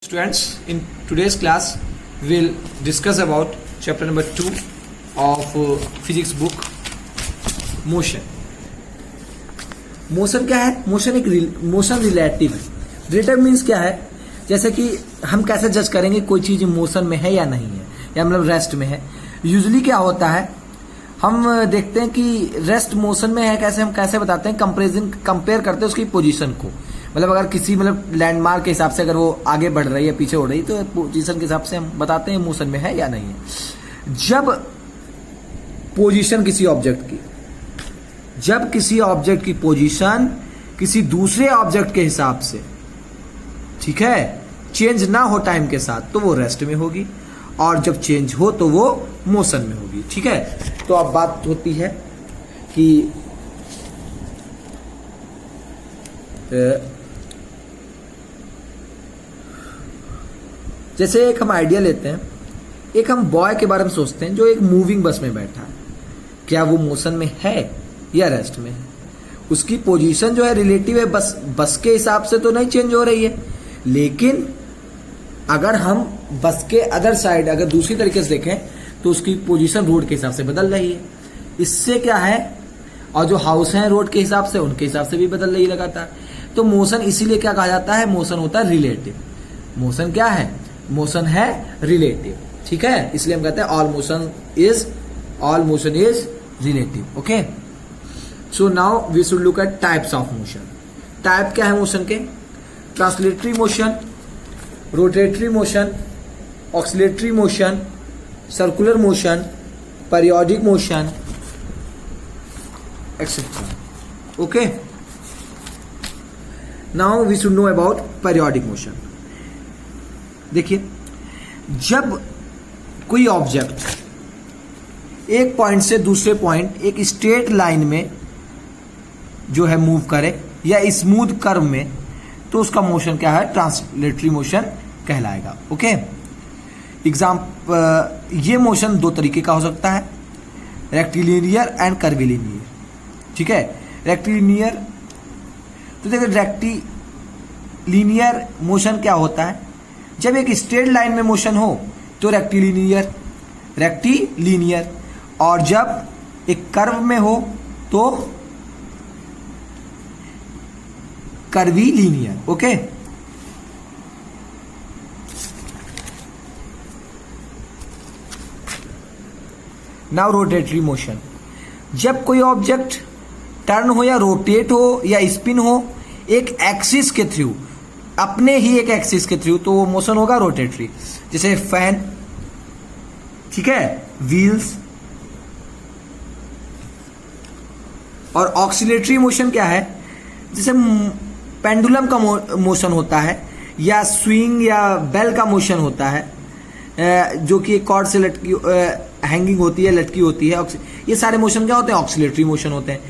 Students, in today's class we'll discuss about chapter number 2 of physics book motion. Motion क्या है? Motion एक motion relative है. Relative means क्या है? जैसे कि हम कैसे जज करेंगे कोई चीज मोशन में है या नहीं है, या मतलब रेस्ट में है. यूजुअली क्या होता है, हम देखते हैं कि रेस्ट मोशन में है. कैसे हम कैसे बताते हैं? कंपेयर करते हैं उसकी पोजीशन को. मतलब अगर किसी लैंडमार्क के हिसाब से अगर वो आगे बढ़ रही है पीछे हो रही, तो पोजीशन के हिसाब से हम बताते हैं मोशन में है या नहीं है. जब पोजीशन किसी ऑब्जेक्ट की पोजीशन किसी दूसरे ऑब्जेक्ट के हिसाब से, ठीक है, चेंज ना हो टाइम के साथ, तो वो रेस्ट में होगी. और जब चेंज हो तो वो मोशन में होगी. ठीक है. तो अब बात होती है कि जैसे एक हम आइडिया लेते हैं, एक हम बॉय के बारे में सोचते हैं जो एक मूविंग बस में बैठा है. क्या वो मोशन में है या रेस्ट में है? उसकी पोजीशन जो है रिलेटिव है, बस के हिसाब से तो नहीं चेंज हो रही है. लेकिन अगर हम बस के अदर साइड अगर दूसरी तरीके से देखें तो उसकी पोजीशन रोड के हिसाब से बदल रही है. इससे क्या है, और जो हाउस हैं रोड के हिसाब से, उनके हिसाब से भी बदल रही है लगातार. तो मोशन इसीलिए क्या कहा जाता है? मोशन होता है रिलेटिव. मोशन क्या है? मोशन है रिलेटिव. ठीक है. इसलिए हम कहते हैं all motion is relative. Okay. So now we should look at types of motion. Type क्या है मोशन के? Translatory motion, rotatory motion, oscillatory motion, circular motion, periodic motion, etcetera. Okay. Now we should know about periodic motion. देखिए, जब कोई object एक point से दूसरे point एक स्ट्रेट लाइन में जो है मूव करे या स्मूथ कर्व में, तो उसका मोशन क्या है? ट्रांसलेटरी मोशन कहलाएगा. ओके. ये मोशन दो तरीके का हो सकता है, रेक्टिलिनियर एंड कर्विलिनियर. ठीक है. रेक्टिलिनियर, तो देखिए रेक्टिलिनियर मोशन क्या होता है? जब एक स्ट्रेट लाइन में मोशन हो तो रेक्टिलिनियर, और जब एक कर्व में हो तो curvilinear. Okay. Now rotatory motion. जब कोई ऑब्जेक्ट टर्न हो या रोटेट हो या स्पिन हो एक एक्सिस के थ्रू, अपने ही एक एक्सिस के थ्रू, तो वो मोशन होगा रोटेटरी. जैसे फैन, ठीक है, व्हील्स. और ऑक्सिलेटरी मोशन क्या है? जैसे पेंडुलम का मोशन होता है, या स्विंग या बेल का मोशन होता है, जो कि एक कॉर्ड से लटकी हैंगिंग होती है, लटकी होती है. ये सारे मोशन क्या होते हैं? ऑक्सिलेटरी मोशन होते हैं.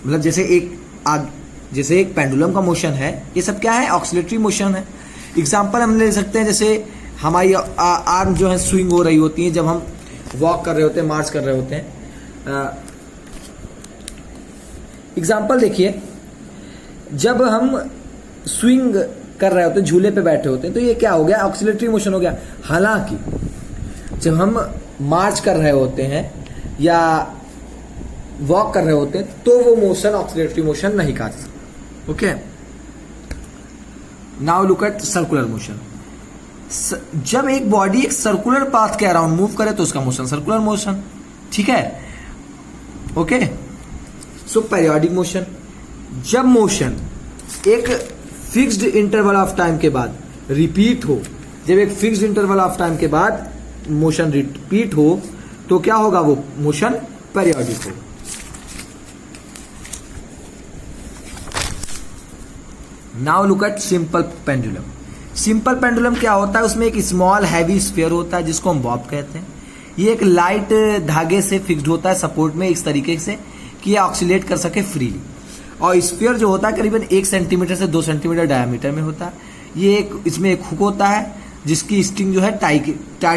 मतलब जैसे एक पेंडुलम का मोशन है, ये सब क्या है? ऑक्सिलेटरी मोशन है. एग्जांपल हम ले सकते हैं, जैसे हमारी आर्म जो है स्विंग हो रही होती है जब हम वॉक कर रहे होते हैं, मार्च कर रहे होते हैं. एग्जांपल देखिए, जब हम स्विंग कर रहे होते हैं, झूले पे बैठे होते हैं, तो ये क्या हो गया? ऑक्सिलेटरी मोशन हो गया. हालांकि जब हम मार्च कर रहे होते हैं या वॉक कर रहे होते हैं, तो वो मोशन ऑक्सिलेटरी मोशन नहीं कहा जा सकता. Okay. Now look at circular motion. जब एक बॉडी एक सर्कुलर पाथ के अराउंड मूव करे तो उसका मोशन सर्कुलर मोशन. ठीक है. ओके. सो पीरियोडिक मोशन. जब मोशन एक फिक्स्ड इंटरवल ऑफ टाइम के बाद रिपीट हो, जब एक फिक्स्ड इंटरवल ऑफ टाइम के बाद मोशन रिपीट हो, तो क्या होगा? वो मोशन पीरियोडिक हो. Now look at simple pendulum. Simple pendulum क्या होता है? उसमें एक स्मॉल हैवी स्फीयर होता है जिसको हम बॉब कहते हैं. ये एक लाइट धागे से फिक्स्ड होता है सपोर्ट में इस तरीके से कि ये ऑक्सीलेट कर सके फ्रीली. और स्फीयर जो होता है करीबन 1 सेंटीमीटर से 2 सेंटीमीटर डायमीटर में होता है. ये इसमें एक हुक होता है जिसकी स्ट्रिंग जो है टाइट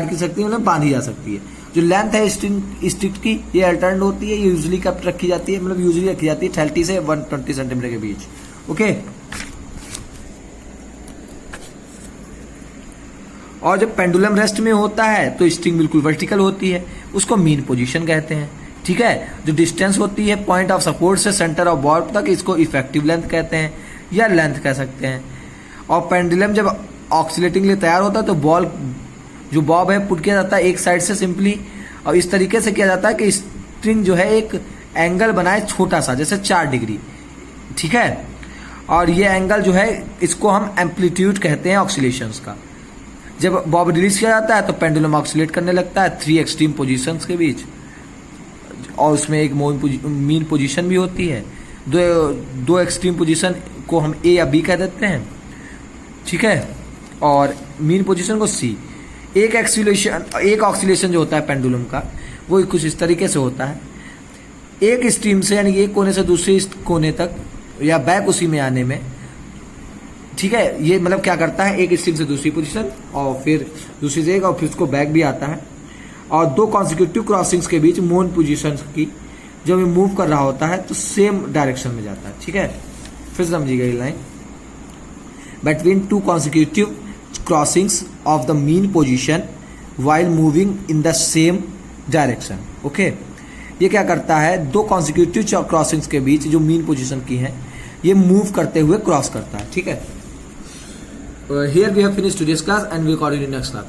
की सकती है, मतलब बांधी जा सकती है. जो लेंथ है स्ट्रिंग की, ये अल्टरनेट होती है. ये यूजुअली कब रखी जाती है? मतलब यूजुअली रखी जाती है 30 से 120 सेंटीमीटर के बीच. ओके. और जब पेंडुलम रेस्ट में होता है तो स्ट्रिंग बिल्कुल वर्टिकल होती है, उसको मीन पोजीशन कहते हैं। ठीक है, जो डिस्टेंस होती है पॉइंट ऑफ सपोर्ट से सेंटर ऑफ बॉब तक, इसको इफेक्टिव लेंथ कहते हैं या लेंथ कह सकते हैं। और पेंडुलम जब ऑक्सीलेटिंग लिए तैयार होता है तो बॉल जो बॉब है पुट किया जाता है एक साइड से सिंपली, और इस तरीके से किया जाता है कि स्ट्रिंग जो है एक एंगल बनाए छोटा सा, जैसे 4 डिग्री। ठीक है, और ये एंगल जो है इसको हम एम्पलीट्यूड कहते हैं ऑक्सीलेशंस का। जब बॉब रिलीज किया जाता है तो पेंडुलम ऑक्सीलेट करने लगता है 3 एक्सट्रीम पोजीशंस के बीच, और उसमें एक मीन पोजीशन भी होती है। दो एक्सट्रीम पोजीशन को हम ए या बी कह देते हैं। ठीक है, और मीन पोजीशन को सी। एक ऑक्सीलेशन जो होता है पेंडुलम का वो कुछ इस तरीके से होता है, एक स्ट्रीम से यानी एक कोने से दूसरे कोने तक या बैक उसी में आने में। ठीक है, ये मतलब क्या करता है, एक स्ट्रीम से दूसरी पोजीशन और फिर दूसरी से एक, और फिर उसको बैक भी आता है। और 2 कॉन्सिक्यूटिव क्रॉसिंग्स के बीच मोन पोजीशन की जब ये मूव कर रहा होता है तो सेम डायरेक्शन में जाता है। ठीक है, फिर समझिएगा ये line, between 2 consecutive crossings of the mean position while moving in the same direction. Okay, ये क्या करता है, 2 कॉन्सिक्यूटिव क्रॉसिंग्स के बीच जो मीन पोजीशन की है ये मूव करते हुए क्रॉस करता है। ठीक है, here we have finished today's class and we record in next class.